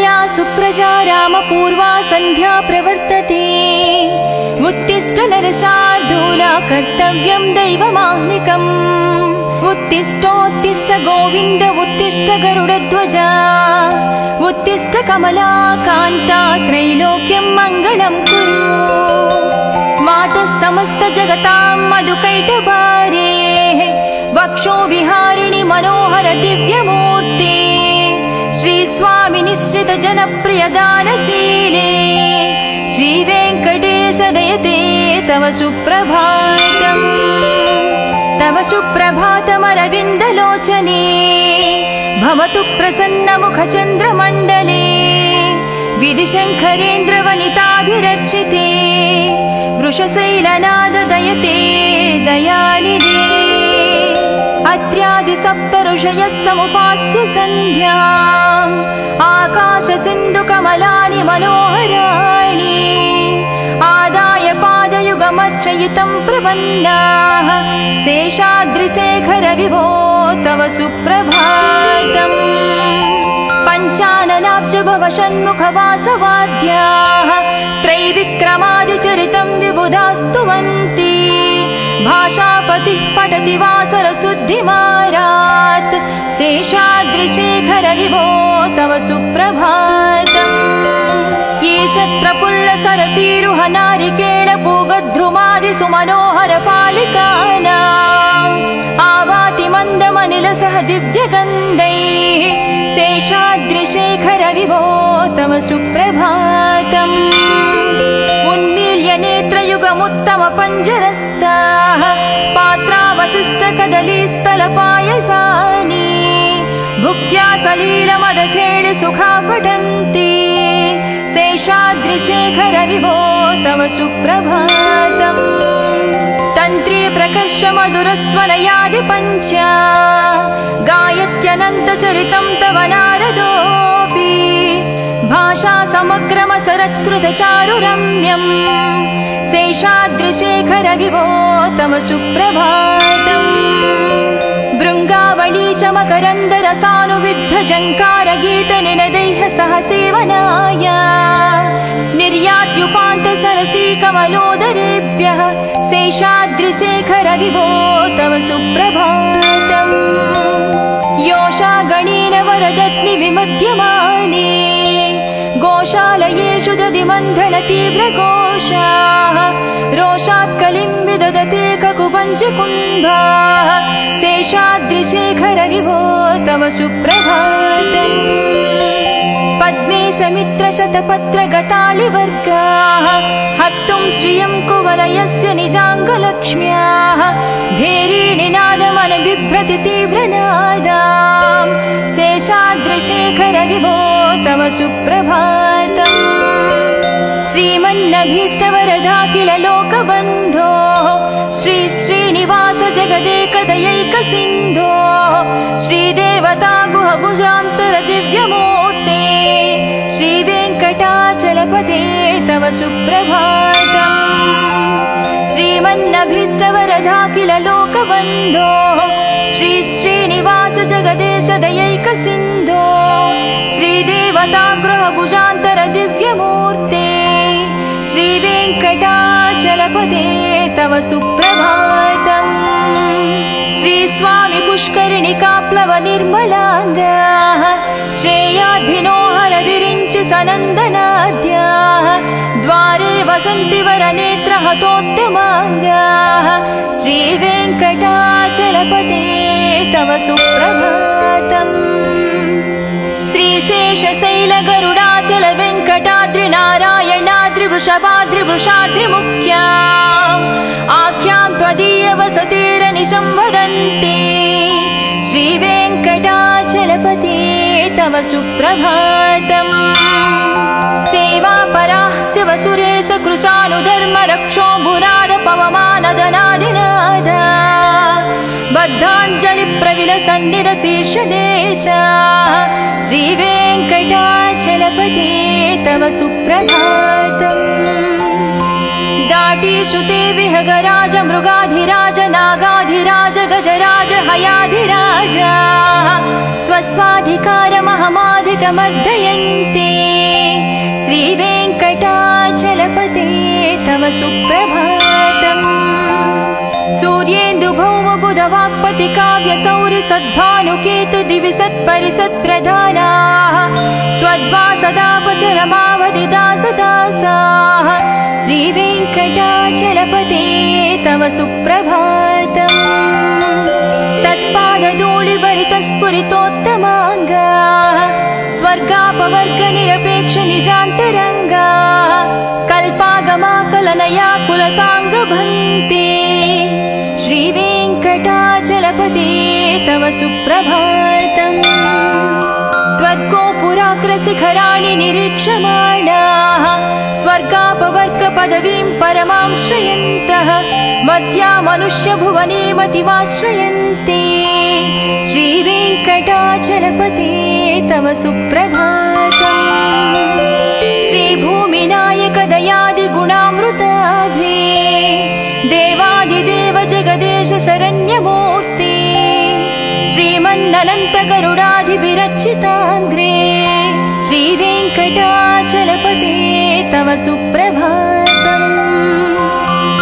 कौसल्या सुप्रजा रामपूर्वा सन्ध्या प्रवर्तते। उत्तिष्ठ नरशार्दूला कर्तव्यं दैवमाह्निकम्। उत्तिष्ठोत्तिष्ठ गोविन्द उत्तिष्ठ गरुडध्वजा। उत्तिष्ठ कमलाकान्ता त्रैलोक्यं मङ्गलं कुरु। मातः समस्त जगतां मधुकैटभारे वक्षो विहारिणि मनोहर दिव्यमूर्ते। श्रीस्वामि निश्रित जनप्रिय दानशीले श्रीवेङ्कटेश दयते तव सुप्रभातम्। तव सुप्रभातमरविन्दलोचने भवतु प्रसन्नमुखचन्द्रमण्डले। विधिशङ्करेन्द्रवनिताभिरर्चिते वृषशैलनाद दयते दयानिधे। अत्र्यादिसप्तऋषयः समुपास्य सन्ध्याम् आकाशसिन्धुकमलानि मनोहराणि। आदाय पादयुगमर्चयितं प्रपन्नाः शेषाद्रिशेखर विभो तव सुप्रभातम्। पञ्चाननाब्ज भव षण्मुखवासवाद्याः त्रैविक्रमादिचरितं विबुधास्तुवन्ति। भाषापतिः पठति वासरशुद्धिमारात् शेषाद्रिशेखर विभो तव सुप्रभातम्। ईशत्प्रफुल्ल सरसीरुह नारिकेळ पूगद्रुमादि सुमनोहर पालिकानाम् आवाति मन्दमनिल सह दिव्यगन्धैः शेषाद्रिशेखर विभो तव सुप्रभातम्। उन्मील्य नेत्रयुगमुत्तम पञ्जरस्ताः पात्रावशिष्ट कदलीस्थलपायसानि भुक्त्या सलीलमदखेळ सुखा पठन्ति शेषाद्रिशेखर विभो तव सुप्रभातम्। तन्त्री प्रकर्ष मधुरस्वनयादि पञ्च गायत्यनन्तचरितं तव नारदोऽपि। भाषा समग्रमसरत्कृतचारुरम्यम् शेषाद्रिशेखर विभो तव सुप्रभातम्। भृङ्गावळी च मकरन्दरसानुविद्ध जङ्कारगीतनिनदैः सह सेवनाय निर्यात्युपान्त सरसी कमलोदरेभ्यः शेषाद्रिशेखर विभो तव सुप्रभातम्। योषा गणेन वरदत्नि विमध्यमाने गोशालयेषु दधिमन्थन तीव्रघोषाः रोषात् कलिं विदधते ककुपञ्चकुम्भाः शेषाद्रिशेखर विभो तव सुप्रभातम्। पद्मेशमित्रशतपत्रगतालिवर्गाः हर्तुं श्रियं कुवलयस्य निजाङ्गलक्ष्म्याः भेरीनिनादमनबिभ्रति तीव्रनादाम् शेषाद्रिशेखर विभो तव सुप्रभातम्। श्रीमन्नभीष्टवरदाखिल लोकबन्धो श्री श्रीनिवास जगदेकदयैकसिन्धो श्रीदेवता गुहभुजान्तर दिव्यमूर्ते श्रीवेङ्कटाचलपते तव सुप्रभातम्। श्रीमन्नभीष्टवरदाखिल लोकबन्धो श्री श्रीनिवास जगदेश दयैकसिन्धो श्रीदेवता गृहभुजान्तर दिव्यमूर्ते श्रीवेङ्कटाचलपते तव सुप्रभातम्। श्रीस्वामि पुष्करिणिकाप्लव निर्मलाङ्गाः श्रेयाद्धिनो हरविरिञ्चि सनन्दनाद्याः द्वारे वसन्ति वरनेत्र हतोत्तमाङ्गाः श्रीवेङ्कटाचलपते तव सुप्रभातम्। श्रीशेषशैलगरुडाचल वेङ्कटाद्रिनारायणाद्रिवृषभाद्रिवृषाद्रिमुख्या आख्यां त्वदीय वसतेरनिशं वदन्ति श्रीवेङ्कटाचलपते तव सुप्रभातम्। सेवापराः शिवसुरेश कृशानुधर्म रक्षो भुराद पवमानदनादिनाद बद्धाञ्जलिप्रविलसन्निध शीर्षदेश श्रीवेङ्कटाचलपते तव सुप्रभातम्। दाटीश्रुते विहगराज मृगाधिराज नागाधिराज गजराज हयाधिराज स्वस्वाधिकारमहमाधिकमर्दयन्ते श्रीवेङ्कटाचलपते तव सुप्रभातम्। सूर्येन्दुभौमबुधवाक्पति काव्यसौरि सद्भानुकेतु दिवि सत्परिसत्प्रधानाः त्वद्वासदापचरमावधिदासदासाः श्रीवेङ्कटाचलपते तव सुप्रभातम्। तत्पादधूलिभरितस्फुरितोत्तमाङ्गा स्वर्गापवर्गनिरपेक्ष निजान्तरङ्गा कल्पागमाकलनया कुलताङ्गभन्ते श्रीवेङ्कटाचलपते तव सुप्रभातम्। त्वद्गोपुराग्रशिखराणि निरीक्षमाणाः स्वर्गापवर्गपदवीं परमां श्रयन्तः मध्या मनुष्यभुवने मतिमाश्रयन्ते श्रीवेङ्कटाचलपते तव सुप्रभातम्। श्रीभूमिनायक दयादिगुणामृताभे देवादिदेव जगदेश शरण्यमूर्ते श्रीमन्ननन्तगरुडाधिविरचिताङ्ग्रे श्रीवेङ्कटाचलपते तव सुप्रभातम्।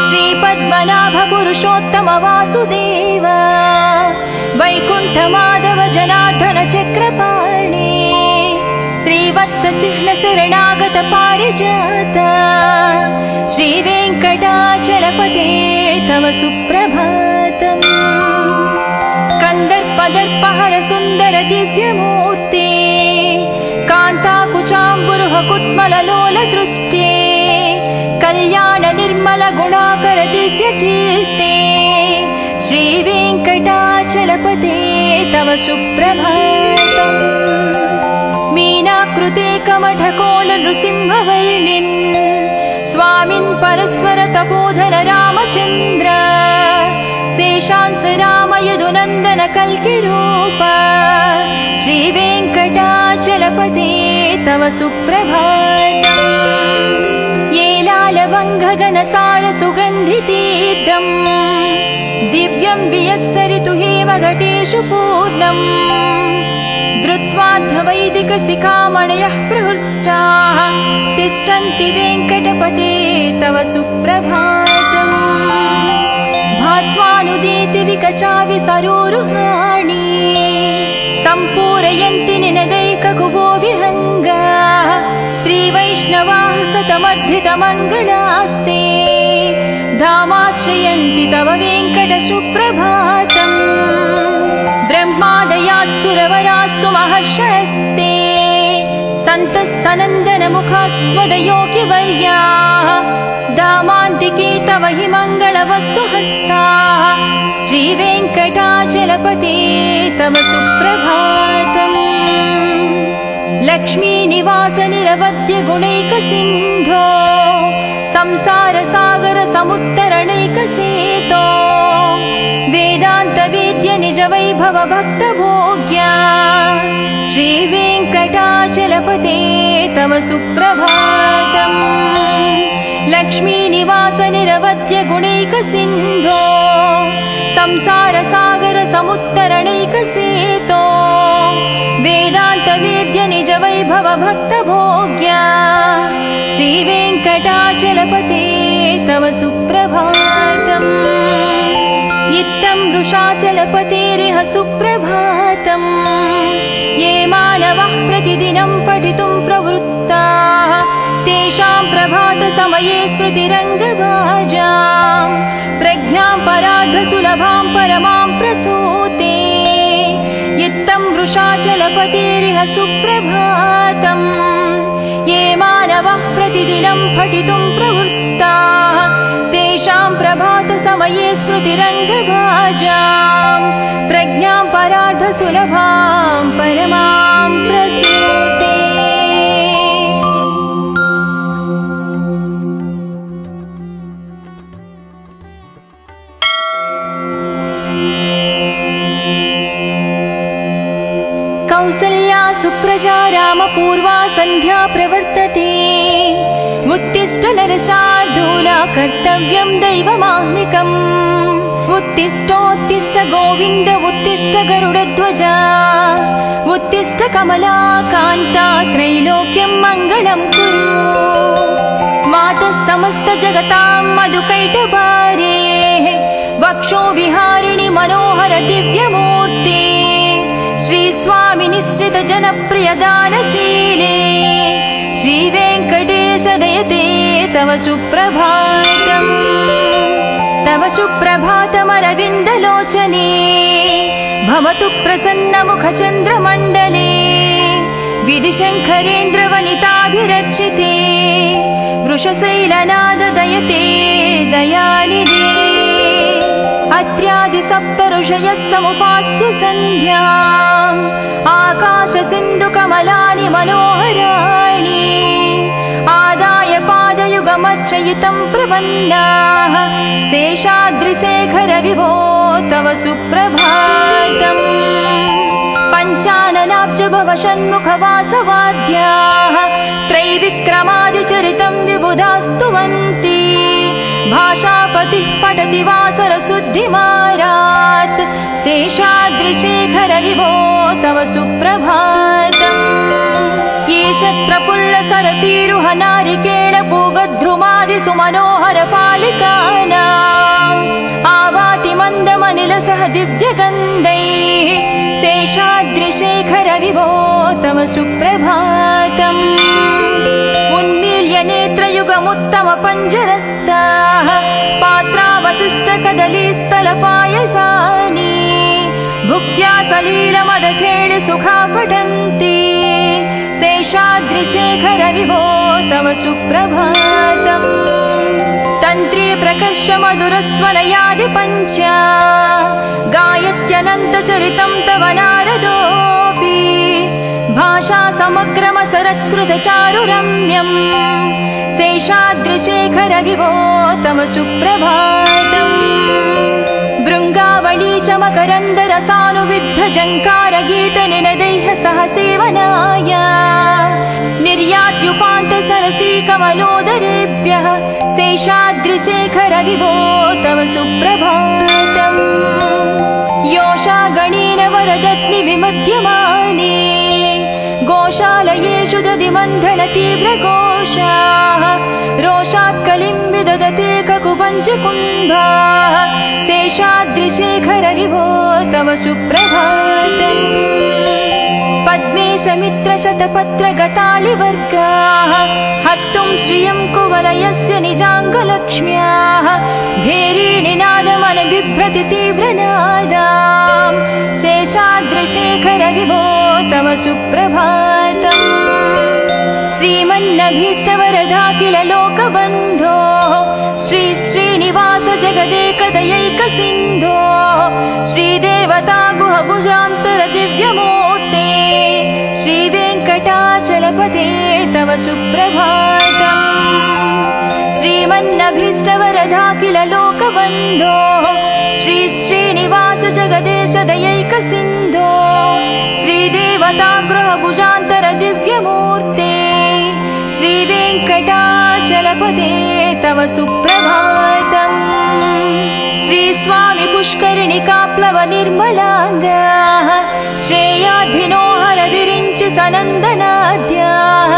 श्रीपद्मनाभ पुरुषोत्तम वासुदेव वैकुण्ठमाधव जनार्दन चक्रपाणे श्रीवत्सचिह्न शरणागत पारिजात श्रीवेङ्कटाचलपते तव सुप्रभातम्। कन्दर्पदर्पहर सुन्दर दिव्यमूर्ते कान्ताकुचाम्बुरुह कुट्मललोल दृष्टे कल्याण निर्मल गुणाकर दिव्यकीर्ते श्रीवेङ्कटाचलपते तव सुप्रभातम्। मीनाकृते कमठकोल नृसिंहवर्णिन् स्वामिन् परस्वर तपोधन रामचन्द्र शेषांस राम यदुनन्दन कल्किरूप श्रीवेङ्कटाचलपते तव सुप्रभातम्। येलालवङ्घगनसार सुगन्धितीर्थम् दिव्यं वियत्सरितु हेमघटेषु पूर्णम् धृत्वाद्धवैदिकशिखामणयः प्रहृष्टाः तिष्ठन्ति वेङ्कटपते तव सुप्रभातम्। भास्वानुदीति विकचावि सरोरुहाणि सम्पूरयन्ति निनदैककुबो विहङ्गा श्रीवैष्णवाः सतमर्धितमङ्गलास्ते धामाश्रयन्ति तव वेङ्कट सुप्रभातम्। ब्रह्मादयाः सुरवराः सुमहर्षयस्ते सन्तः सनन्दनमुखास्त्वदयोगिवर्याः धामान्तिके तव हि मङ्गलवस्तुहस्ताः श्रीवेङ्कटाचलपते तव सुप्रभातम्। लक्ष्मीनिवास निरवध्य गुणैकसिन्धो संसारसागर समुत्तरणैकसेतो वेदान्तवेद्य निज वैभव भक्तभोग्या श्रीवेङ्कटाचलपते तव सुप्रभातम्। लक्ष्मीनिवास निरवध्य गुणैकसिन्धो संसारसागर समुत्तरणैकसेतो वेदान्तवेद्य निज वैभव भक्तभोग्या श्रीवेङ्कटाचलपते तव सुप्रभातम्। इत्थं वृषाचलपतेरिह सुप्रभातम्। ये मानवः प्रतिदिनं पठितुं प्रवृत्ताः तेषां प्रभातसमये स्मृतिरङ्गभाजां प्रज्ञां परार्धसुलभां परमां प्रसूते इत्थं वृषाचलपतेरिह सुप्रभातम्। ये मानवः प्रतिदिनं पठितुं प्रवृत्ताः तेषां प्रभातसमये स्मृतिरङ्गभाजां प्रज्ञां परार्धसुलभां परमां प्रसूते। कौसल्या सुप्रजा रामपूर्वा सन्ध्या प्रवर्तते उत्तिष्ठ नरशार्दूला कर्तव्यं दैवमाह्निकम् उत्तिष्ठोत्तिष्ठ गोविन्द उत्तिष्ठ गरुडध्वजा उत्तिष्ठ कमलाकान्ता त्रैलोक्यं मङ्गलं कुरु। जगतां मधुकैटभारे वक्षो विहारिणि मनोहर दिव्यमूर्ते श्रीस्वामि निश्रित जनप्रिय दानशीले श्रीवेङ्कटेश दयते तव सुप्रभातम् तव सुप्रभातमरविन्दलोचने भवतु प्रसन्नमुखचन्द्रमण्डले विधिशङ्करेन्द्रवनिताभिरर्चिते वृषशैलनाद दयते दयानिधे अत्र्यादिसप्तऋषयः समुपास्य सन्ध्याम् आकाशसिन्धुकमलानि मनोहराणि आदाय पादयुगमर्चयितं प्रपन्नाः शेषाद्रिशेखर विभो तव सुप्रभातम् पञ्चाननाब्ज भव षण्मुखवासवाद्याः त्रैविक्रमादिचरितं विबुधास्तुवन्ति भाषापतिः पठति वासरशुद्धिमारात् शेषाद्रिशेखर विभो तव सुप्रभातम् ईषत्प्रफुल्ल सरसीरुह नारिकेळ पूगद्रुमादि सुमनोहर पालिकानाम् आवाति मन्दमनिलसह दिव्यगन्धैः शेषाद्रिशेखर विभो तव सुप्रभातम् उन्मील्य नेत्रयुगमुत्तम पञ्जरस्ताः पात्रावशिष्टकदलीस्थलपायसानि भुक्त्या सलीलमदखेळि सुखा पठन्ति शेषाद्रिशेखर विभो तव सुप्रभातम् तन्त्री प्रकर्ष मधुरस्वनयादि पञ्च गायत्यनन्तचरितं तव नारदोऽपि भाषा समग्रमसरत्कृत चारुरम्यम् शेषाद्रिशेखर विभो तव सुप्रभातम् भृङ्गावळी च मकरन्दरसानुविद्ध जङ्कारगीतनिनदैः सह सेवनाय निर्यात्युपान्त सरसी कमलोदरेभ्यः शेषाद्रिशेखर विभो तव सुप्रभातम् योषा गणेन वरदत्नि विमध्यमाने गोशालयेषु दधिमन्थन तीव्रघोषाः रोषात् कलिं विदधते ककुपञ्चकुम्भाः शेषाद्रिशेखर विभो तव सुप्रभातम् पद्मेशमित्रशतपत्रगतालिवर्गाः हर्तुं श्रियं कुवलयस्य निजाङ्गलक्ष्म्याः भेरीनिनादमनबिभ्रति तीव्रनादाम् शेषाद्रिशेखर विभो तव सुप्रभातम् श्रीमन्नभीष्टवरदाखिल लोकबन्धो श्री श्रीनिवास जगदेकदयैकसिन्धो श्रीदेवता गुहभुजान्तर दिव्यमूर्ते श्रीवेङ्कटाचलपते तव सुप्रभातम् श्रीमन्नभीष्टवरदाखिल लोकबन्धो श्री श्रीनिवास जगदेश दयैकसिन्धो श्रीदेवता गृहभुजान्तर दिव्यमूर्ते श्रीवेङ्कटाचलपते तव सुप्रभातम् श्रीस्वामि पुष्करिणिकाप्लव निर्मलाङ्गाः श्रेयाद्धिनोहर विरिञ्चि सनन्दनाद्याः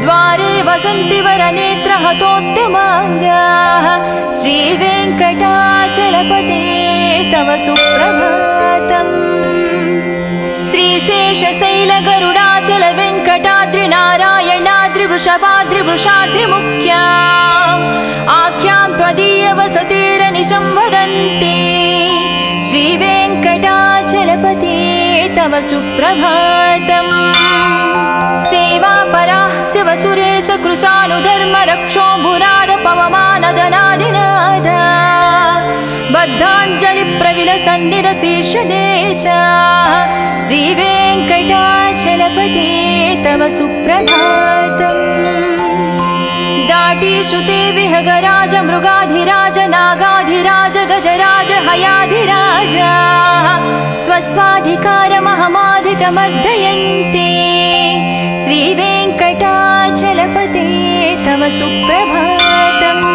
द्वारे वसन्ति वरनेत्रहतोद्यमाङ्गाः श्रीवेङ्कटाचलपते तव सुप्रभातम् श्रीशेषशैलगरुडाचल वेङ्कटाद्रिनारायणाद्रिवृषभाद्रिवृषाद्रिमुख्या आख्यां त्वदीयवसतेरनिशं वदन्ति श्रीवेङ्कटाचलपते तव सुप्रभातम् सेवापराः शिवसुरेश कृशानुधर्म रक्षोऽम्बुनाद पवमानदनादिनाद बद्धाञ्जलिप्रविलसन्निरशीर्षदेशा श्रीवेङ्कटाचलपते तव सुप्रभातम् दाटीश्रुते विहगराज मृगाधिराज नागाधिराज गजराज हयाधिराज स्वस्वाधिकारमहमाधिकमर्दयन्ते श्रीवेङ्कटाचलपते तव सुप्रभातम्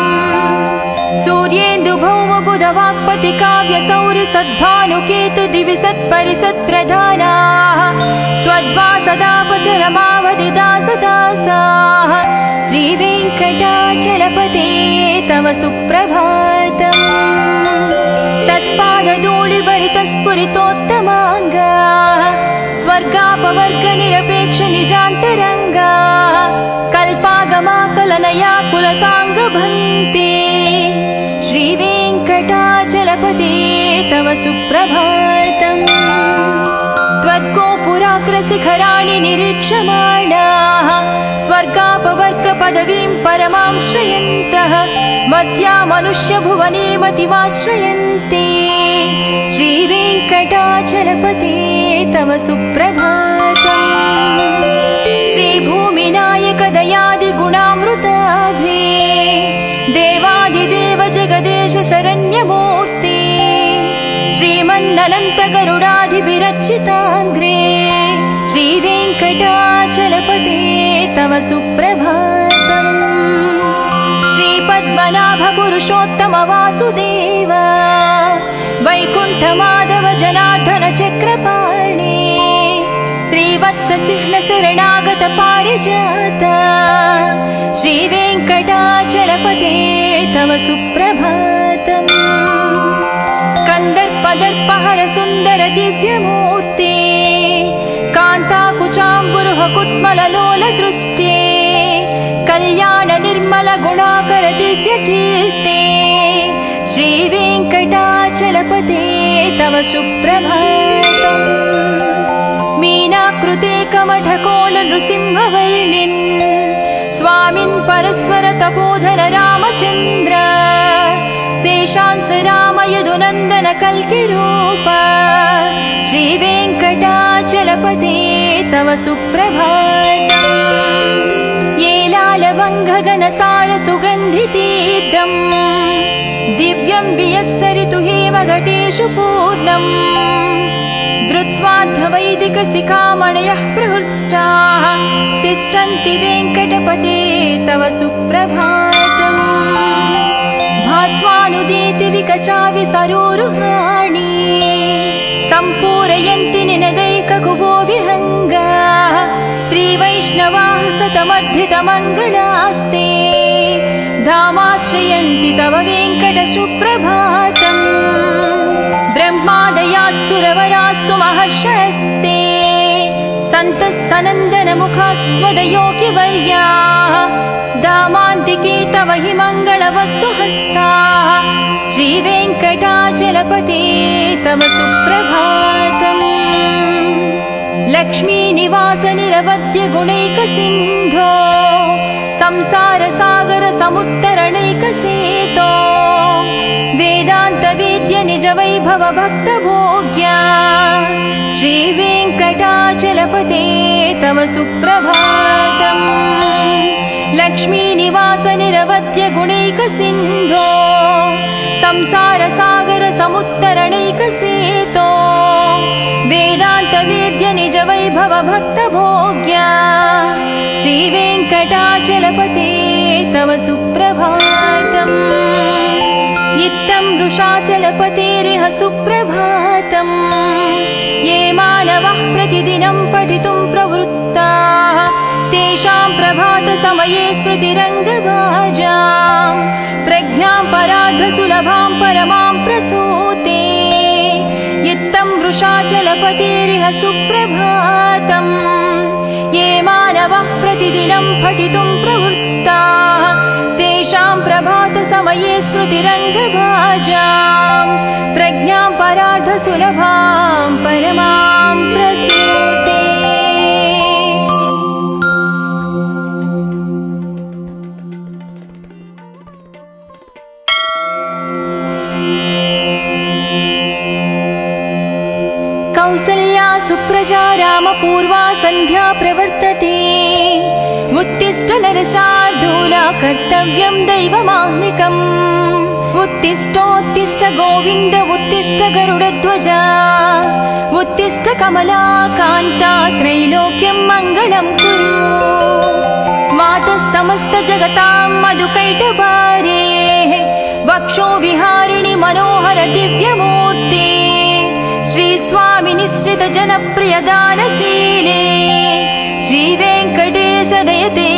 सूर्येन्दुभौमबुधवाक्पति काव्यसौरि सद्भानुकेतु दिवि सत्परिसत्प्रधानाः त्वद्वासदापचरमावधिदासदासाः श्रीवेङ्कटाचलपते तव सुप्रभातम् तत्पादधूलिभरितस्फुरितोत्तमाङ्गा स्वर्गापवर्गनिरपेक्ष निजान्तरङ्गा कल्पागमाकलनया कुलताङ्गभन्ते श्रीवेङ्कटाचलपते तव सुप्रभातम् त्वद्गोपुराग्रशिखराणि निरीक्षमाणाः स्वर्गापवर्गपदवीं परमां श्रयन्तः मर्त्या मनुष्यभुवने मतिमाश्रयन्ते श्रीवेङ्कटाचलपते तव सुप्रभातम् श्रीभूमिनायकदयादिगुणामृताभे देवादिदेव जगदेश शरण्यमूर्ते श्रीमन्ननन्तगरुडाधिविरचिताङ्ग्रे श्रीवेङ्कटाचलपते तव सुप्रभातम् श्रीपद्मनाभपुरुषोत्तम वासुदेव वैकुण्ठमाधव जनार्दन चक्रपाणे श्रीवत्सचिह्न शरणागत पारिजात श्रीवेङ्कटाचलपते तव सुप्रभातम् कन्दर्पदर्पहर सुन्दर दिव्यमूर्ते कान्ताकुचाम्बुरुह कुट्मललोल दृष्टे कल्याण निर्मल गुणाकर दिव्यकीर्ते श्रीवेङ्कटाचलपते तव सुप्रभातम् मीनाकृते कमठकोल नृसिंहवर्णिन् स्वामिन् परस्वर तपोधन रामचन्द्र शेषांस राम यदुनन्दन कल्किरूप श्रीवेङ्कटाचलपते तव सुप्रभातम् येलालवङ्घगणसार सुगन्धितीर्थम् दिव्यं वियत्सरितु हेमघटेषु पूर्णम् धृत्वाद्धवैदिकशिखामणयः प्रहृष्टाः तिष्ठन्ति वेङ्कटपते तव सुप्रभातम् भास्वानुदीति विकचाविसरोरुहाणि सम्पूरयन्ति निनदैककुबो विहङ्गा श्रीवैष्णवाः सतमर्धितमङ्गलास्ते धामाश्रयन्ति तव वेङ्कटसुप्रभातम् ब्रह्मादयाः सुरवराः सुमहर्षयस्ते सन्तः सनन्दनमुखास्त्वदयोगिवर्याः धामान्तिके तव हि मङ्गलवस्तुहस्ताः श्रीवेङ्कटाचलपते तव सुप्रभातम् लक्ष्मीनिवास निरवध्य गुणैकसिन्धो संसारसागर समुत्तरणैकसेतो वेदान्तवेद्य निज वैभव भक्तभोग्या श्रीवेङ्कटाचलपते तव सुप्रभातम् लक्ष्मीनिवास निरवध्य गुणैकसिन्धो संसारसागर समुत्तरणैकसेतो वेदान्तवेद्य निज वैभव भक्तभोग्या श्रीवेङ्कटाचलपते तव सुप्रभातम् इत्थं वृषाचलपतेरिह सुप्रभातम् ये मानवः प्रतिदिनं पठितुं प्रवृत्ताः तेषां प्रभातसमये स्मृतिरङ्गभाजां प्रज्ञां परार्धसुलभां परमां प्रसूते इत्थं वृषाचलपतेरिह सुप्रभातम् ये मानवः प्रतिदिनं पठितुं प्रवृत्ताः तेषां प्रभातसमये स्मृतिरङ्गभाजां प्रज्ञां परार्धसुलभां परमां प्रसूते कौसल्या सुप्रजा रामपूर्वा सन्ध्या प्रवर्तते उत्तिष्ठ नरशार्दूला कर्तव्यं दैवमाह्निकम् उत्तिष्ठोत्तिष्ठ गोविन्द उत्तिष्ठ गरुडध्वजा उत्तिष्ठ कमला कान्ता त्रैलोक्यं मङ्गलं कुरु मातः समस्त जगतां मधुकैटभारे वक्षो विहारिणि मनोहर दिव्यमूर्ते श्री स्वामी निश्रित जनप्रिय दानशीले श्रीवेङ्कटेश दयते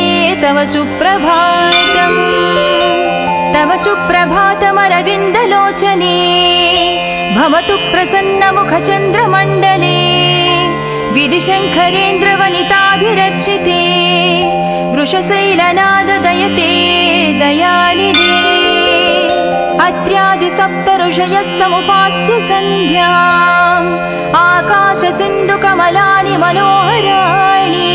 तव सुप्रभातम् तव सुप्रभातमरविन्दलोचने भवतु प्रसन्नमुखचन्द्रमण्डले विधिशङ्करेन्द्रवनिताभिरर्चिते वृषशैलनाददयते दयानिधे अत्र्यादिसप्तऋषयः समुपास्य सन्ध्याम् आकाशसिन्धुकमलानि मनोहराणि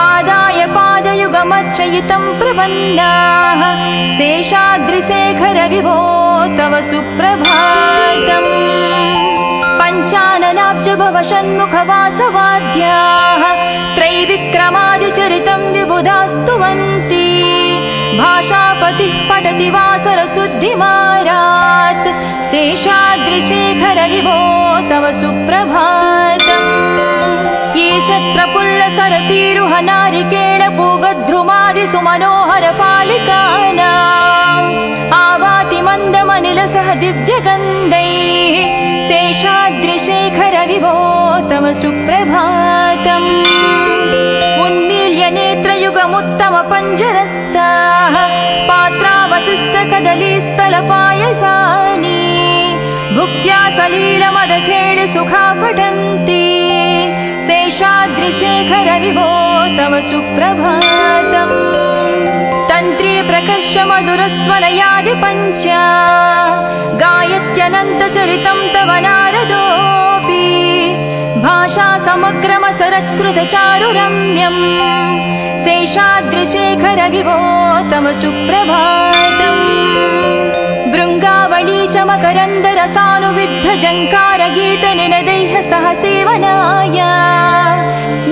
आदाय पादयुगमर्चयितं प्रपन्नाः शेषाद्रिशेखर विभो तव सुप्रभातम् पञ्चाननाब्ज भव षण्मुखवासवाद्याः त्रैविक्रमादिचरितं विबुधास्तुवन्ति भाषापतिः पठति वासरशुद्धिमारात् शेषाद्रिशेखर विभो तव सुप्रभातम् ईषत्प्रफुल्लसरसीरुह नारिकेळपूगद्रुमादिसुमनोहरपालिकानाम् आवाति मन्दमनिलसह दिव्यगन्धैः शेषाद्रिशेखर विभो तव सुप्रभातम् उन्मील्य नेत्रयुगमुत्तमपञ्जरस्ताः पात्रावशिष्टकदलीस्थलपायसानि भुक्त्या सलीलमदखेळि सुखा पठन्ति शेषाद्रिशेखर विभो तव सुप्रभातम् तन्त्री प्रकर्ष मधुरस्वनयादि पञ्चा गायत्यनन्तचरितं तव नारदोऽपि भाषा समग्रमसरत्कृतचारुरम्यम् शेषाद्रिशेखर विभो तव सुप्रभातम् भृङ्गावळी च मकरन्दरसानुविद्धजङ्कारगीतनिनदैः सह सेवनाय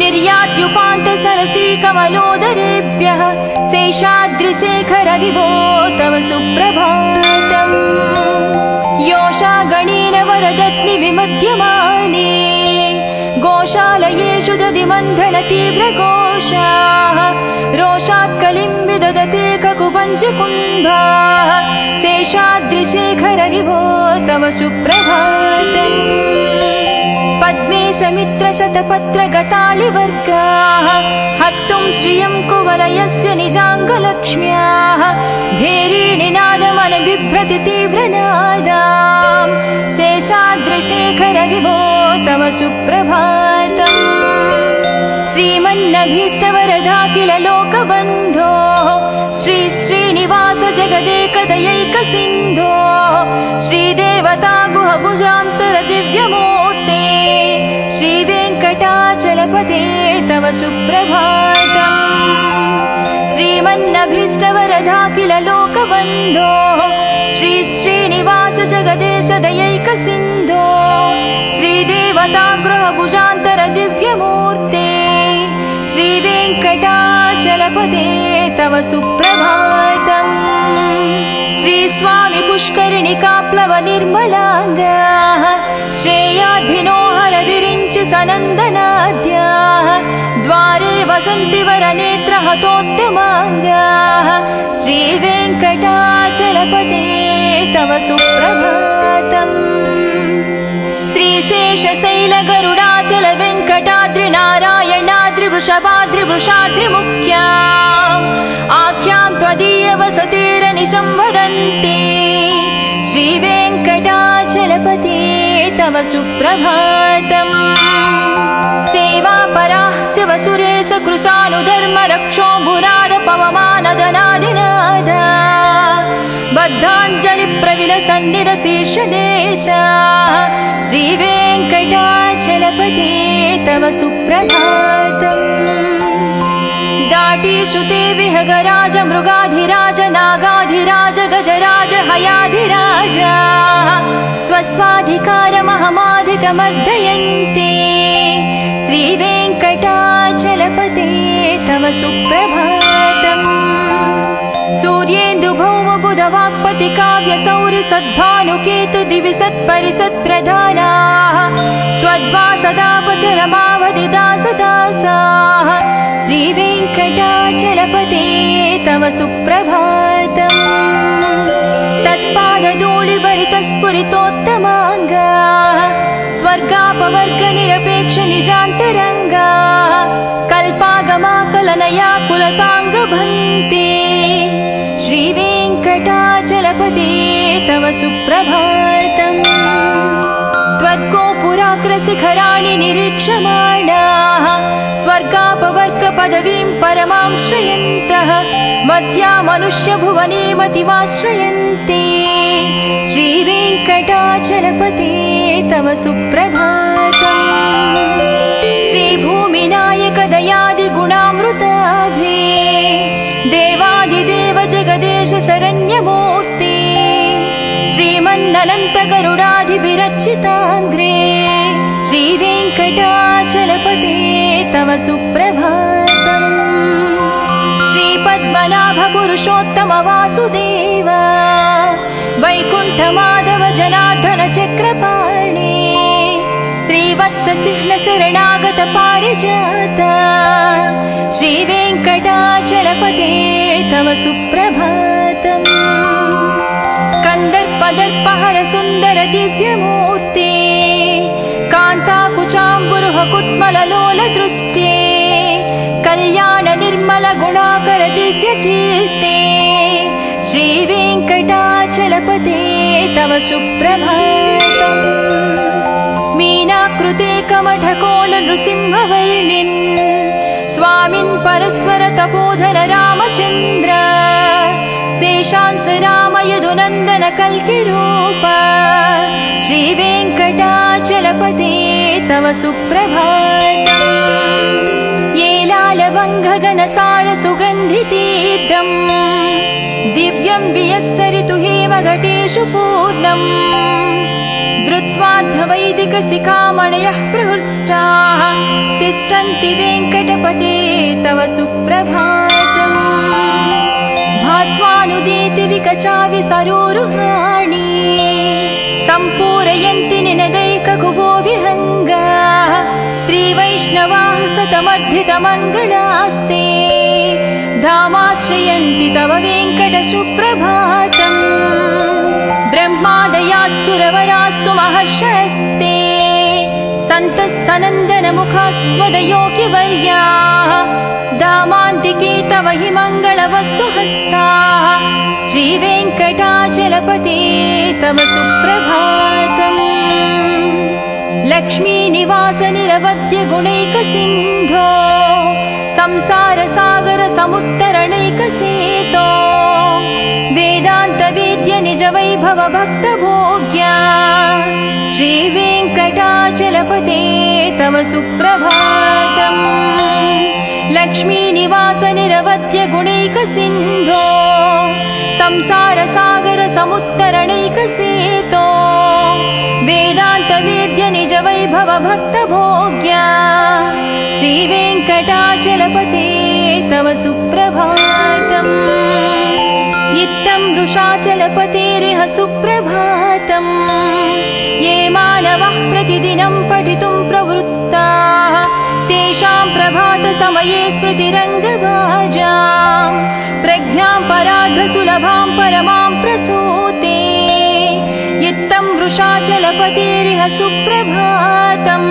निर्यात्युपान्तसरसी कमलोदरेभ्यः शेषाद्रिशेखर विभो तव सुप्रभातम् योषा गणेन वरदत्नि विमध्यमाने गोशालयेषु दधिमन्थन तीव्रघोषाः रोषात् कलिं विदधते ककुपञ्चकुम्भाः शेषाद्रिशेखर विभो तव सुप्रभातम् पद्मेशमित्रशतपत्रगतालिवर्गाः हर्तुं श्रियं कुवलयस्य निजाङ्गलक्ष्म्याः भेरीनिनादमनबिभ्रति तीव्रनादाम् शेषाद्रिशेखर विभो तव सुप्रभातम् श्रीमन्नभीष्टवरदाखिल लोकबन्धो श्री श्रीनिवास जगदेकदयैकसिन्धो श्रीदेवता गुहभुजान्तर दिव्यमूर्ते श्रीवेङ्कटाचलपते तव सुप्रभातम् श्रीमन्नभीष्टवरदाखिल लोकबन्धो श्री श्रीनिवास जगदेश दयैकसिन्धो श्रीदेवता गृहभुजान्तर दिव्यमूर्ते श्रीवेङ्कटाचलपते तव सुप्रभातम् श्रीस्वामि पुष्करिणिकाप्लव निर्मलाङ्गाः श्रेयाद्भिनोहर विरिञ्चि सनन्दनाद्याः द्वारे वसन्ति वरनेत्रहतोत्तमाङ्गाः श्रीवेङ्कटाचलपते तव सुप्रभातम् श्रीशेषशैलगरुडाचल वेङ्कटाद्रिनारायणाद्रिवृषभाद्रिवृषाद्रिमुख्या आख्यां त्वदीयवसतिरनिशं वदन्ति श्रीवेङ्कटाचलपते तव सुप्रभातम् सेवापराः शिवसुरेश कृशानुधर्मरक्षोऽम्बुनाद पवमानदनादिनादा बद्धाञ्जलिप्रविलसन्निधशीर्षदेशा श्रीवेङ्कटाचलपते तव सुप्रभातम् दाटीषुते विहगराज मृगाधिराज नागाधिराज गजराज हयाधिराज स्वस्वाधिकारमहमाधिकमर्दयन्ते श्रीवेङ्कटाचलपते तव सुप्रभातम् सूर्येन्दुभौमबुधवाक्पति काव्यसौरि सद्भानुकेतु दिवि सत्परिसत्प्रधानाः त्वद्वासदापचरमावधिदासदासाः श्रीवेङ्कटाचलपते तव सुप्रभातम् तत्पादधूलिभरितस्फुरितोत्तमाङ्गाः स्वर्गापवर्गनिरपेक्षनिजान्तरङ्गाः कल्पागमाकलनया कुलताङ्गभन्ते श्रीवेङ्कटा तव सुप्रभातम् त्वद्गोपुराग्रशिखराणि निरीक्षमाणाः स्वर्गापवर्गपदवीं परमां श्रयन्तः मध्या मनुष्यभुवने मतिमाश्रयन्ते श्रीवेङ्कटाचलपते तव सुप्रभातम् श्रीभूमिनायक दयादिगुणामृताभे देवादिदेव जगदेश शरण्यमूर्ते श्रीमन्ननन्त गरुडाधिविरचिताग्रे श्रीवेङ्कटाचलपते तव सुप्रभातम् श्रीपद्मनाभ पुरुषोत्तम वासुदेव वैकुण्ठमाधव जनार्दन चक्रपाणे श्रीवत्स चिह्न शरणागत पारिजात श्रीवेङ्कटाचलपते तव सुप्रभातम् कन्दर्पदर्पहर सुन्दर दिव्यमूर्ते कान्ताकुचाम्बुरुह कुट्मललोल दृष्टे कल्याण निर्मल गुणाकर दिव्यकीर्ते श्रीवेङ्कटाचलपते तव सुप्रभातम् मीनाकृते कमठकोल नृसिंहवर्णिन् स्वामिन् परस्वर तपोधर रामचन्द्र शेषांस राम यदुनन्दन कल्किरूप श्रीवेङ्कटाचलपते तव सुप्रभातम् येलालवङ्घगणसार सुगन्धितीर्थम् दिव्यं वियत्सरितु हेमघटेषु पूर्णम् धृत्वाद्धवैदिकशिखामणयः प्रहृष्टाः तिष्ठन्ति वेङ्कटपते तव सुप्रभातम् भास्वानुदीति विकचाविसरोरुहाणि सम्पूरयन्ति निनदैककुबो विहङ्गाः श्रीवैष्णवाः सतमर्धितमङ्गलास्ते धामाश्रयन्ति तव वेङ्कट सुप्रभातम् ब्रह्मादयास्सुरवरास्सु महर्षयस्ते सन्तः सनन्दनमुखास्त्वदयोगिवर्याः धामान्तिके तव हि मङ्गलवस्तु हस्ताः श्रीवेङ्कटाचलपते तव सुप्रभातम् लक्ष्मीनिवास निरवध्य गुणैकसिन्धो संसारसागर समुत्तरणैकसेतो वेदान्तवेद्य निज वैभव भक्तभोग्या श्रीवेङ्कटाचलपते तव सुप्रभातम् लक्ष्मीनिवास निरवध्य गुणैकसिन्धो संसारसागर समुत्तरणैकसेतो वेदान्तवेद्य निज वैभव भक्तभोग्या श्रीवेङ्कटाचलपते तव सुप्रभातम् इत्थं वृषाचलपतेरिह सुप्रभातम् ये मानवः प्रतिदिनं पठितुं प्रवृत्ताः तेषां प्रभातसमये स्मृतिरङ्गभाजां प्रज्ञां परार्धसुलभां परमां प्रसूते इत्थं वृषाचलपतेरिह सुप्रभातम्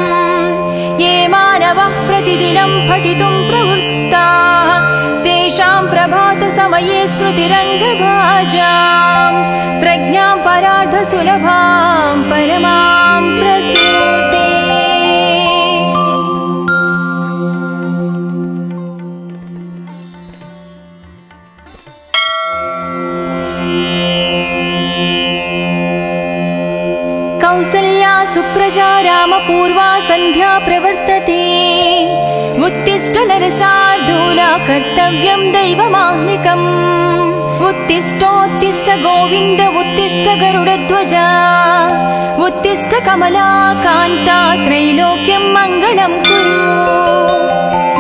ये मानवः प्रतिदिनं पठितुं प्रवृत्ताः तेषां प्रभातसमये स्मृतिरङ्गभाजां प्रज्ञां परार्धसुलभां परमां प्रसूते कौसल्या सुप्रजा रामपूर्वा सन्ध्या प्रवर्तते उत्तिष्ठ नरशार्दूला कर्तव्यं दैवमाह्निकम् उत्तिष्ठोत्तिष्ठ गोविन्द उत्तिष्ठ गरुडध्वजा उत्तिष्ठ कमलाकान्ता त्रैलोक्यं मङ्गलं कुरु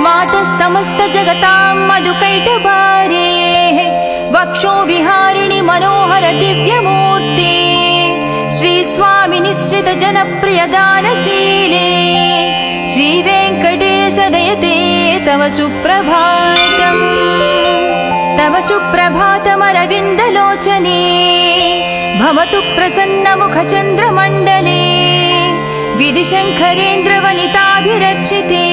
मातः समस्त जगतां मधुकैटभारे वक्षो विहारिणि मनोहर दिव्यमूर्ते श्री स्वामी निश्रित जनप्रिय दानशीले श्रीवेङ्कटेश दयते तव सुप्रभातम् तव सुप्रभातमरविन्दलोचने भवतु प्रसन्नमुखचन्द्रमण्डले विधिशङ्करेन्द्रवनिताभिरर्चिते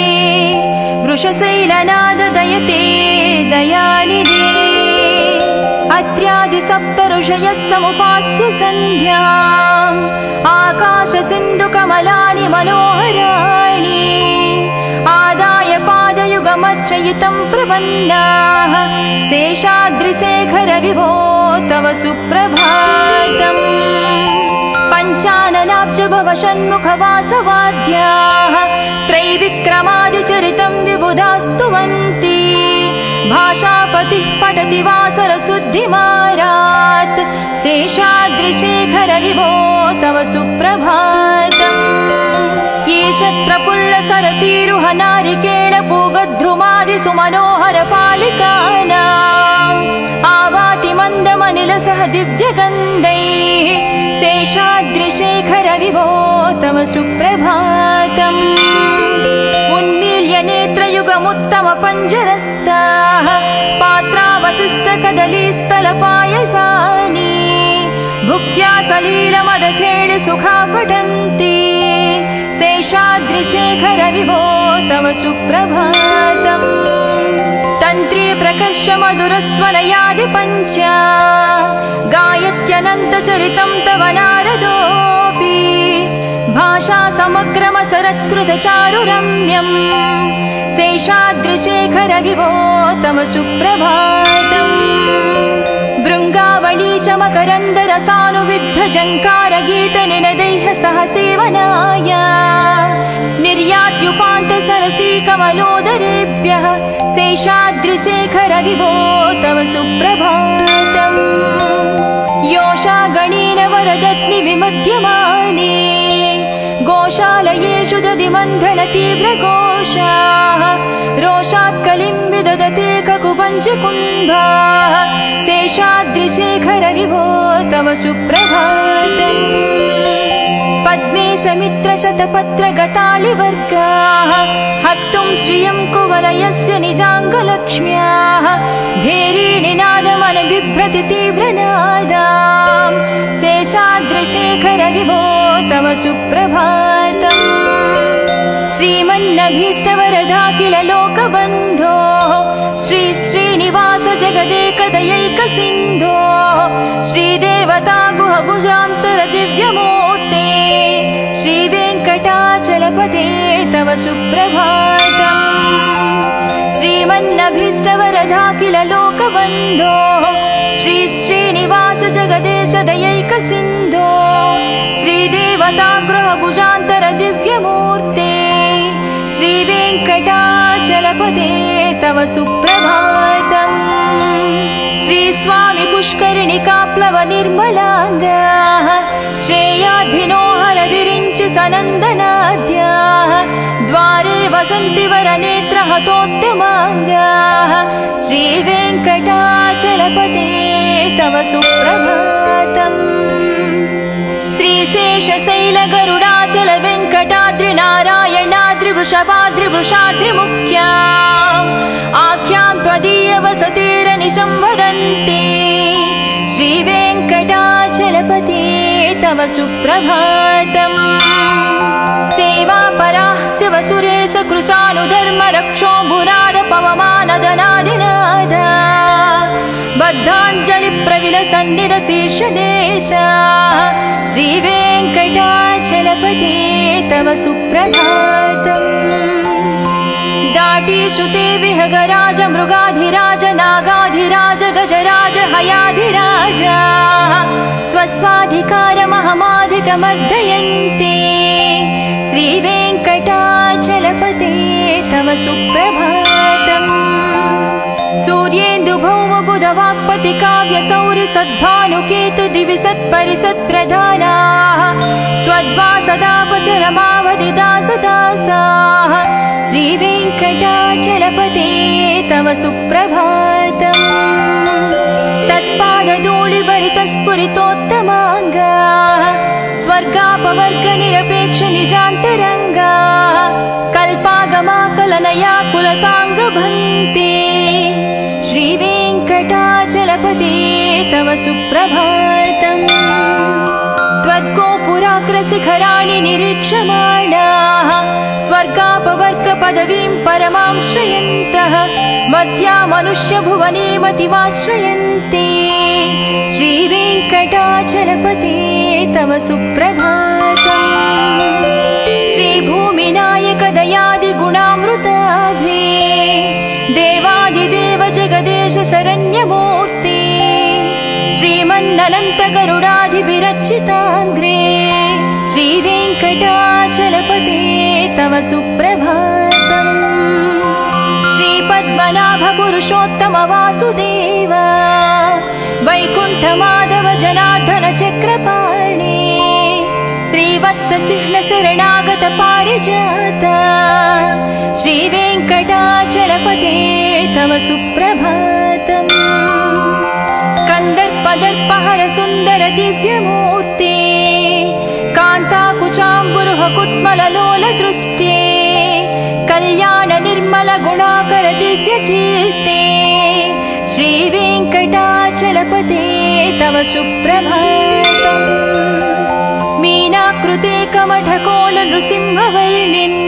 वृषशैलनाद दयते दयानिधे अत्र्यादि सप्त ऋषयः समुपास्य सन्ध्याम् आकाश सिन्धु कमलानि मनोहराणि आदाय पादयुगमर्चयितं प्रपन्नाः शेषाद्रिशेखर विभो तव सुप्रभातम् पञ्चाननाब्ज भव षण्मुखवासवाद्याः त्रैविक्रमादिचरितं विबुधास्तुवन्ति भाषापतिः पठति वासरशुद्धिमारात् शेषाद्रिशेखर विभो तव सुप्रभातम् ईषत् प्रफुल्ल सरसीरुह नारिकेळ पूगद्रुमादि सुमनोहर पालिकानाम् आवाति मन्दमनिलसह दिव्यगन्धैः शेषाद्रिशेखर विभो तव सुप्रभातम् उन्मील्य नेत्रयुगमुत्तम पञ्जरस्ताः पात्रावशिष्ट कदलीस्थलपायसानि भुक्त्या सलीलमदखेळ सुखा पठन्ति शेषाद्रिशेखर विभो तव सुप्रभातम् तन्त्री प्रकर्ष मधुरस्वनयादि पञ्च गायत्यनन्तचरितं तव नारदोऽपि भाषा समग्रमसरत्कृत चारुरम्यम् शेषाद्रिशेखर विभो तव सुप्रभातम् भृङ्गावळी च मकरन्दरसानुविद्ध जङ्कारगीतनिनदैः सह सेवनाय निर्यात्युपान्त सरसी कमलोदरेभ्यः शेषाद्रिशेखर विभो तव सुप्रभातम् योषा गणेन वरदग्नि विमध्यमाने गोशालयेषु दधिमन्थन तीव्रघोषाः रोषात् कलिं विदधते ककुपञ्चकुम्भाः शेषाद्रिशेखर विभो तव सुप्रभातम् पद्मेशमित्रशतपत्रगतालिवर्गाः हक्तुं श्रियं कुवलयस्य निजाङ्गलक्ष्म्याः भेरीनिनादमनबिभ्रति तीव्रनादाम् शेषाद्रिशेखर विभो तव सुप्रभातम् श्रीमन्नभीष्टवरदाखिल लोकबन्धो श्री श्रीनिवास जगदेकदयैकसिन्धो श्रीदेवता गुहभुजान्तर दिव्यमूर्ते श्रीवेङ्कटाचलपते तव सुप्रभातम् श्रीमन्नभीष्टवरदाखिल लोकबन्धो श्री श्रीनिवास जगदेश दयैकसिन्धो श्रीदेवता गृहभुजान्तर दिव्यमूर्ते श्रीवेङ्कटाचलपते तव सुप्रभातम् श्रीस्वामि पुष्करिणिकाप्लव निर्मलाङ्गाः श्रेयाधिनोहर विरिञ्चि सनन्दनाद्याः द्वारे वसन्ति वरनेत्रहतोत्तमाङ्गाः श्रीवेङ्कटाचलपते तव सुप्रभातम् श्रीशेषशैलगरुडाचल वेङ्कटाद्रि नारायणाद्रि वृषभाद्रि आख्यां त्वदीय वसतिरनिशं वदन्ति श्रीवेङ्कटाचलपते तव सुप्रभातम् सेवापराः शिवसुरेश कृशानुधर्म रक्षो भुराद पवमानदनादिनाद बद्धाञ्जलि प्रविलसन्निध शीर्षदेश श्रीवेङ्कटाचलपते तव सुप्रभातम् दाटीषुते विहगराज मृगाधिराज नागाधिराज गजराज हयाधिराज स्वस्वाधिकारमहमाधिकमर्दयन्ते श्रीवेङ्कटाचलपते तव सुप्रभातम् सूर्येन्दुभौमबुधवाक्पति काव्यसौरि सद्भानुकेतु दिवि सत्परिसत्प्रधानाः त्वद्वासदापचरमावधि दासदासाः श्रीवेङ्कटाचलपते तव सुप्रभातम् तत्पादधूलिभरितस्फुरितोत्तमाङ्गाः स्वर्गापवर्गनिरपेक्ष निजान्तरङ्गाः कल्पागमाकलनया कुलताङ्गभन्ते श्रीवेङ्कटाचलपते तव सुप्रभातम् त्वद्गोपुराग्रशिखराणि निरीक्षमाणाः स्वर्गापवर्गपदवीं परमां श्रयन्तः मध्या मनुष्यभुवने मतिमाश्रयन्ते श्रीवेङ्कटाचलपते तव सुप्रभातम् श्रीभूमिनायक दयादिगुणामृताभे देवादिदेव जगदेश शरण्यमूर्ते श्रीमन्ननन्त गरुडाधिविरचिताङ्ग्रे श्रीवेङ्कटाचलपते तव सुप्रभातम् श्रीपद्मनाभ पुरुषोत्तम वासुदेव वैकुण्ठ माधव जनार्दन चक्रपाणे श्रीवत्स चिह्न शरणागत पारिजात श्रीवेङ्कटाचलपते तव सुप्रभातम् कन्दर्पदर्पहर सुन्दर दिव्यमूर्ते कान्ताकुचाम्बुरुह कुट्मललोल दृष्टे कल्याण निर्मल गुणाकर दिव्य कीर्ते श्रीवेङ्कटाचलपते तव सुप्रभातम् मीनाकृते कमठकोल नृसिंहवर्णिन्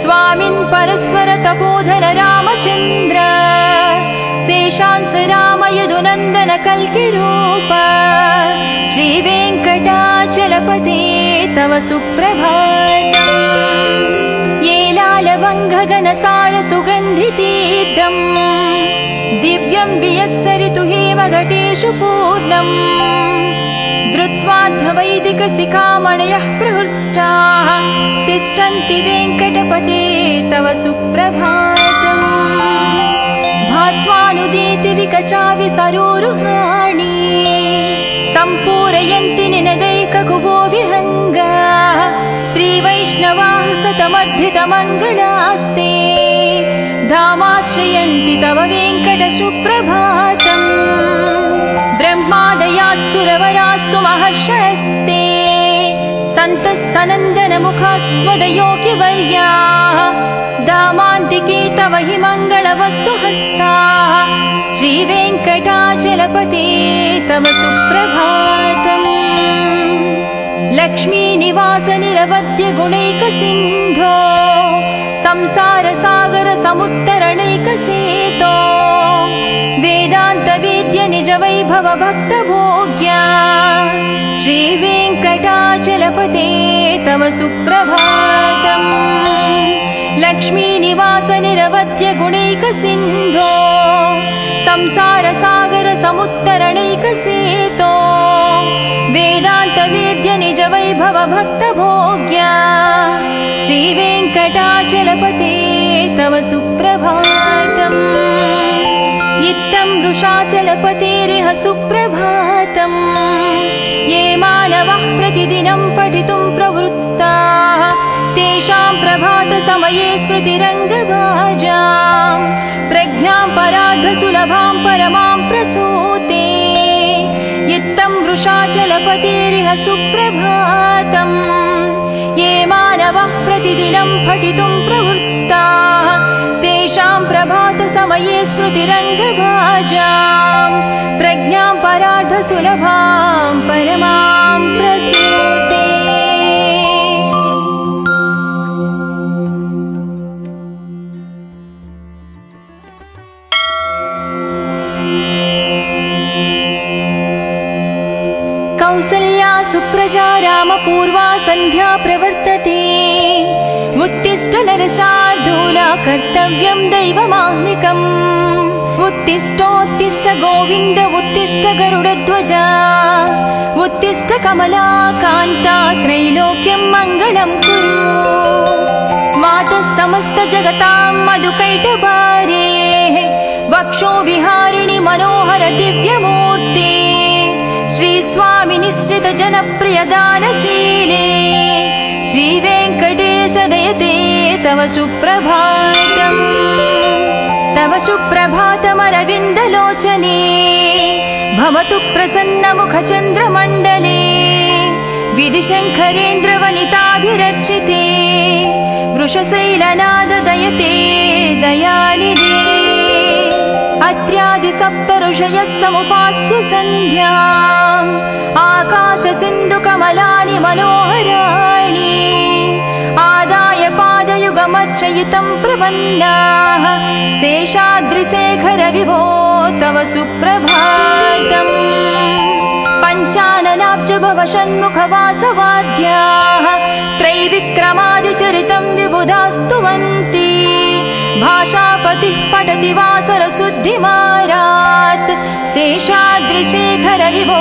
स्वामिन् परस्वर तपोधर रामचन्द्र शेषांस राम यदुनन्दन कल्किरूप श्रीवेङ्कटाचलपते तव सुप्रभातम् येलालवङ्घगनसार सुगन्धितीर्थम् दिव्यं वियत्सरितु हेमघटेषु पूर्णम् धृत्वाद्धवैदिकशिखामणयः प्रहृष्टाः तिष्ठन्ति वेङ्कटपते तव सुप्रभातम् भास्वानुदीति विकचावि सरोरुहाणि सम्पूरयन्ति निनदैककुबो विहङ्गा श्रीवैष्णवाः सतमर्धितमङ्गलास्ते धामाश्रयन्ति तव वेङ्कट सुप्रभातम् ब्रह्मादयास्सुरवरास्सु महर्षयस्ते सन्तः सनन्दनमुखास्त्वदयोगिवर्याः धामान्तिके तव हि मङ्गलवस्तु हस्ताः श्रीवेङ्कटाचलपते तव सुप्रभातम् लक्ष्मीनिवास निरवद्य गुणैक सिन्धो संसार सागर समुत्तरणैक सेतो वेदान्त वेद्य निज वैभव भक्त भोग्या श्रीवेङ्कटाचलपते तव सुप्रभातम् लक्ष्मीनिवास निरवद्य गुणैक सिन्धो संसार सागर समुत्तरणैक सेतो वेदान्त वेद्य निज वैभव भक्त भोग्या श्रीवेङ्कटाचलपते तव सुप्रभातम् इत्थं वृषाचलपतेरिह सुप्रभातम् ये मानवः प्रतिदिनं पठितुं प्रवृत्ताः तेषां प्रभात समये स्मृतिरङ्गभाजां प्रज्ञां परार्धसुलभां परमां प्रसूते इत्थं वृषाचलपतेरिह सुप्रभातम् ये मानवः प्रतिदिनं पठितुं प्रवृत्ताः तेषां प्रभात समये स्मृतिरङ्गभाजां प्रज्ञां परार्धसुलभां परमां प्रसूते कौसल्या सुप्रजा रामपूर्वा सन्ध्या प्रवर्तते उत्तिष्ठ नरशार्दूला कर्तव्यं दैवमाह्निकम् उत्तिष्ठोत्तिष्ठ गोविन्द उत्तिष्ठ गरुडध्वजा उत्तिष्ठ कमला कान्ता त्रैलोक्यं मङ्गलं कुरु मातः समस्त जगतां मधुकैटभारे वक्षो विहारिणि मनोहर दिव्यमूर्ते श्री स्वामी निश्रित जनप्रिय दानशीले श्रीवेङ्कटेश दयते तव सुप्रभातम् तव सुप्रभातमरविन्दलोचने भवतु प्रसन्नमुखचन्द्रमण्डले विधिशङ्करेन्द्रवनिताभिरर्चिते वृषशैलनाद दयते दयानिधे अत्र्यादि सप्त ऋषयः समुपास्य सन्ध्याम् आकाश सिन्धु कमलानि मनोहराणि आदाय पादयुगमर्चयितं प्रपन्नाः शेषाद्रिशेखर विभो तव सुप्रभातम् भव षण्मुखवासवाद्याः त्रैविक्रमादिचरितं विबुधास्तुवन्ति भाषापतिः पठति वासरशुद्धिमारात् शेषाद्रिशेखर विभो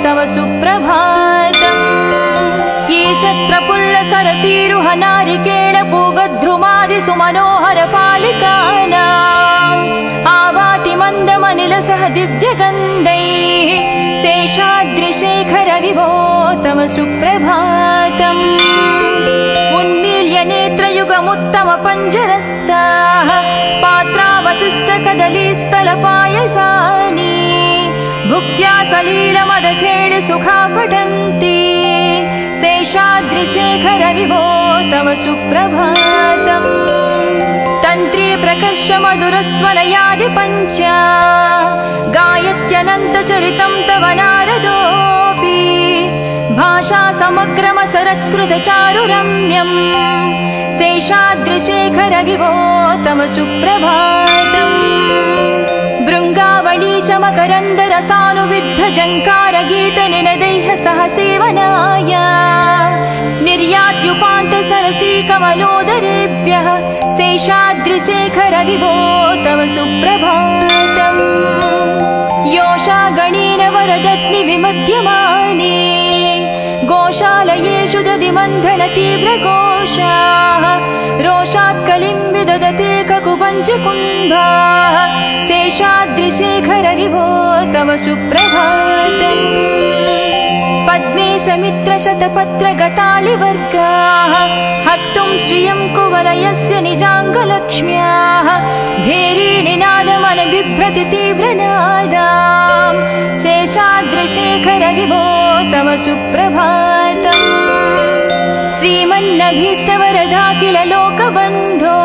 तव सुप्रभातम् ईशत्प्रफुल्ल सरसीरुह नारिकेळ पूगद्रुमादि सुमनोहर पालिकानाम् आवाति मन्दमनिल सह दिव्यगन्धैः शेषाद्रिशेखर विभो तव सुप्रभातम् उन्मील्य नेत्रयुगमुत्तम पञ्जरस्ताः पात्रावशिष्ट कदलीस्थलपायसानि भुक्त्या सलीलमदखेळ सुखा पठन्ति शेषाद्रिशेखर विभो तव सुप्रभातम् तन्त्री प्रकर्ष मधुरस्वनयादि पञ्च गायत्यनन्तचरितं तव नारदोऽपि भाषा समग्रमसरत्कृत चारुरम्यम् शेषाद्रिशेखर विभो तव सुप्रभातम् भृङ्गावळी च मकरन्दरसानुविद्ध जङ्कार गीत निनदैः सह सेवनाय निर्यात्युपान्त सरसी कमलोदरेभ्यः शेषाद्रिशेखर विभो तव सुप्रभातम् योषा गणेन वरदत्नि विमध्यमाने गोशालयेषु दधिमन्थन तीव्रघोषाः रोषात् कलिं विदधते ककुपञ्चकुम्भाः शेषाद्रिशेखर विभो तव सुप्रभातम् पद्मे समित्र शतपत्रगतालिवर्गाः हर्तुं श्रियं कुवलयस्य निजाङ्गलक्ष्म्याः भेरीनिनादमनबिभ्रति तीव्रनादाम् शेषाद्रिशेखर विभो तव सुप्रभातम् श्रीमन्नभीष्टवरदा किल लोकबन्धो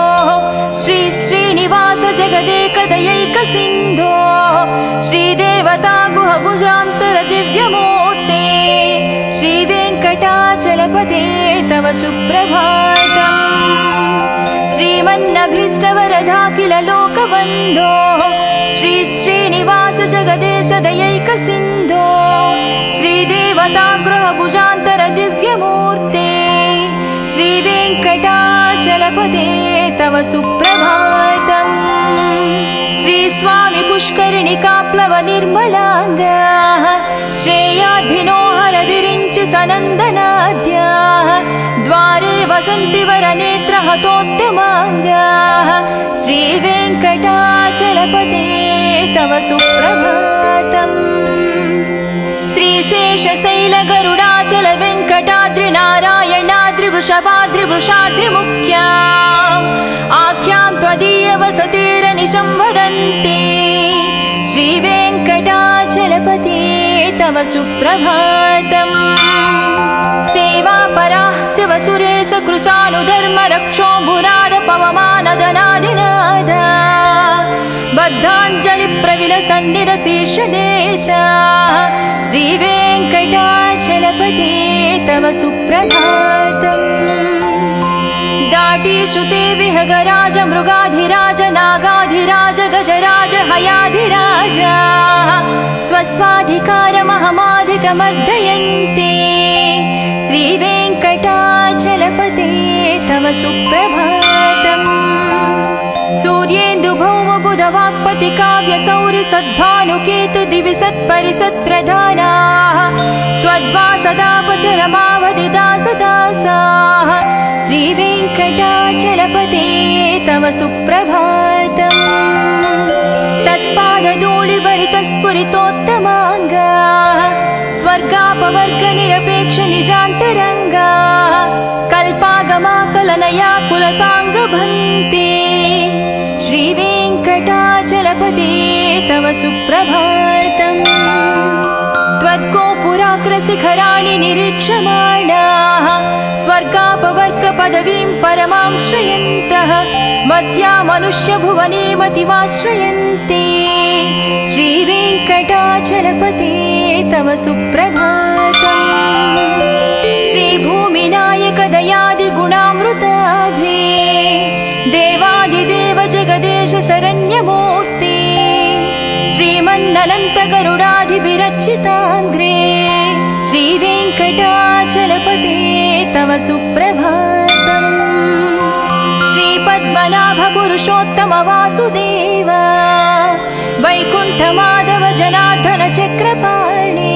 श्री श्रीनिवास जगदेकदयैकसिन्धो श्रीदेवता गुहभुजान्तर दिव्यमूर्ते श्रीवेङ्कटाचलपते तव सुप्रभातम् श्रीमन्नभीष्टवरदा किल लोकबन्धो श्री श्रीनिवास जगदेश दयैकसिन्धो श्रीदेवता गृहभुजान्तर दिव्यमूर्ते श्रीवेङ्कटाचलपते तव सुप्रभातम् श्रीस्वामि पुष्करिणिकाप्लव निर्मलाङ्गाः श्रेयाद्भिनोहर विरिञ्चि सनन्दनाद्याः द्वारे वसन्ति वरनेत्रहतोत्तमाङ्गाः श्रीवेङ्कटाचलपते तव सुप्रभातम् श्रीशेषशैलगरुडाचल वेङ्कटाद्रि नारायणाद्रि वृषभाद्रि आख्यां त्वदीय वसतिरनिशं वदन्ति श्रीवेङ्कटाचलपते तव सुप्रभातम् सेवापराः शिवसुरेश कृशानुधर्म रक्षोऽम्बुनाद पवमानदनादिनाद बद्धाञ्जलि प्रविलसन्निध शीर्षदेशा श्रीवेङ्कटाचलपते तव सुप्रभातम् दाटीश्रुते विहगराज मृगाधिराज नागाधिराज गजराज हयाधिराज स्वस्वाधिकारमहमाधिकमर्दयन्ते श्रीवेङ्कटाचलपते तव सुप्रभातम् सूर्येन्दुभौमबुधवाक्पति काव्यसौरि सद्भानुकेतु दिवि सत्परिसत्प्रधानाः त्वद्वासदापचरमावधिदासदासाः श्रीवेङ्कटाचलपते तव सुप्रभातम् तत्पादधूलिभरितस्फुरितोत्तमाङ्गाः स्वर्गापवर्गनिरपेक्ष निजान्तरङ्गाः कल्पागमाकलनया कुलताङ्गभन्ते श्रीवेङ्कटाचलपते तव सुप्रभातम् त्वद्गोपुराग्रशिखराणि निरीक्षमाणाः स्वर्गापवर्गपदवीं परमां श्रयन्तः मध्या मनुष्यभुवने मतिमाश्रयन्ते श्रीवेङ्कटाचलपते तव सुप्रभातम् श्रीभूमिनायक दयादिगुणामृताभे देवादिदेव जगदेश शरण्यमूर्ते श्रीमन्ननन्त गरुडाधिभिरर्चिताङ्ग्रे श्रीवेङ्कटाचलपते सुप्रभातम् श्रीपद्मनाभ पुरुषोत्तम वासुदेव वैकुण्ठ माधव जनार्दन चक्रपाणे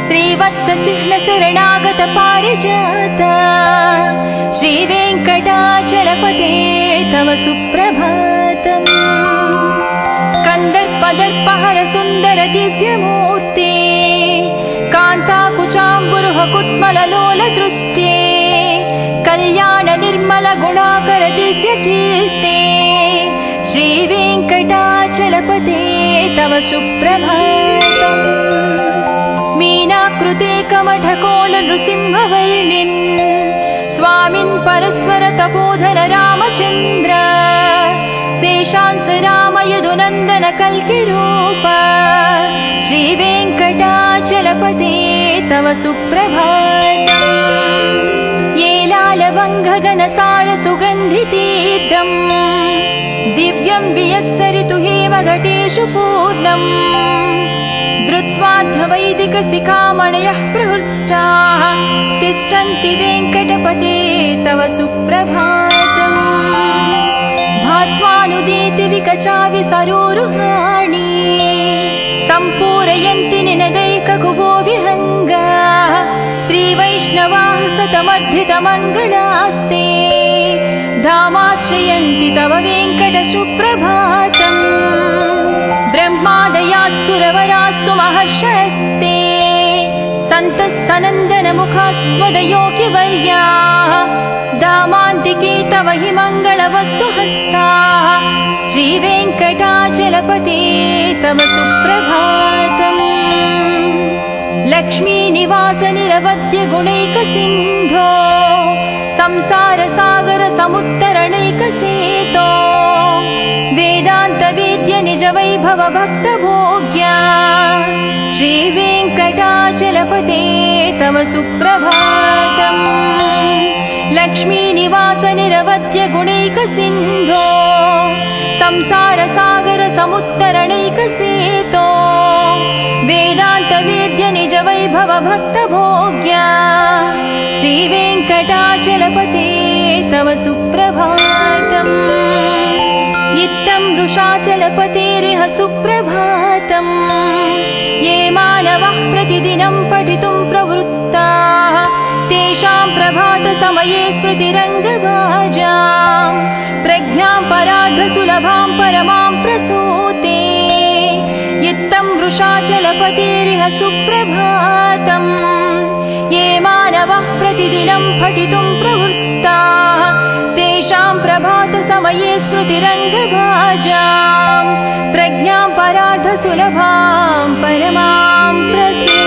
श्रीवत्स चिह्न शरणागत पारिजात श्रीवेङ्कटाचलपते तव सुप्रभातम् कंदर्पदर्पहर सुन्दर दिव्यमूर्ते कान्ताकुचाम्बुरुह कुट्मललोल दृष्टे कल्याण निर्मल गुणाकर दिव्यकीर्ते श्रीवेङ्कटाचलपते तव सुप्रभातम् मीनाकृते कमठकोल नृसिंहवर्णिन् स्वामिन् परस्वर तपोधर रामचन्द्र शेषांस राम यदुनन्दन कल्किरूप श्रीवेङ्कटाचलपते तव सुप्रभातम् येलालवङ्घगनसार सुगन्धितीर्थम् दिव्यं वियत्सरितु हेमघटेषु पूर्णम् धृत्वाद्धवैदिकशिखामणयः प्रहृष्टाः तिष्ठन्ति वेङ्कटपते तव सुप्रभातम् भास्वानुदीति विकचावि सरोरुहाणि सम्पूरयन्ति निनदैककुबो विहङ्गा श्रीवैष्णवाः सतमर्धितमङ्गलास्ते धामाश्रयन्ति तव वेङ्कट सुप्रभातम् ब्रह्मादयास्सुरवरास्सु महर्षयस्ते सन्तः सनन्दनमुखास्त्वदयोगिवर्याः धामान्तिके तव हि मङ्गलवस्तुहस्ताः श्रीवेङ्कटाचलपते तव सुप्रभातम् लक्ष्मीनिवास निरवद्य गुणैकसिन्धो संसारसागर समुत्तरणैकसेतो वेदान्तवेद्य निज वैभव भक्तभोग्या श्रीवेङ्कटाचलपते तव सुप्रभातम् लक्ष्मीनिवास निरवद्य गुणैकसिन्धो संसारसागर समुत्तरणैकसेतो वेदान्तवेद्य निज वैभव भक्तभोग्या श्रीवेङ्कटाचलपते तव सुप्रभातम् इत्थं वृषाचलपतेरिह सुप्रभातम् ये मानवः प्रतिदिनं पठितुं प्रवृत्ताः तेषां प्रभातसमये स्मृतिरङ्गभाजां प्रज्ञां परार्धसुलभां परमां प्रसूते इत्थं वृषाचलपतेरिह सुप्रभातम् ये मानवः प्रतिदिनं पठितुं प्रवृत्ताः तेषां प्रभातसमये स्मृतिरङ्गभाजां प्रज्ञां परार्धसुलभां परमां प्रसूते।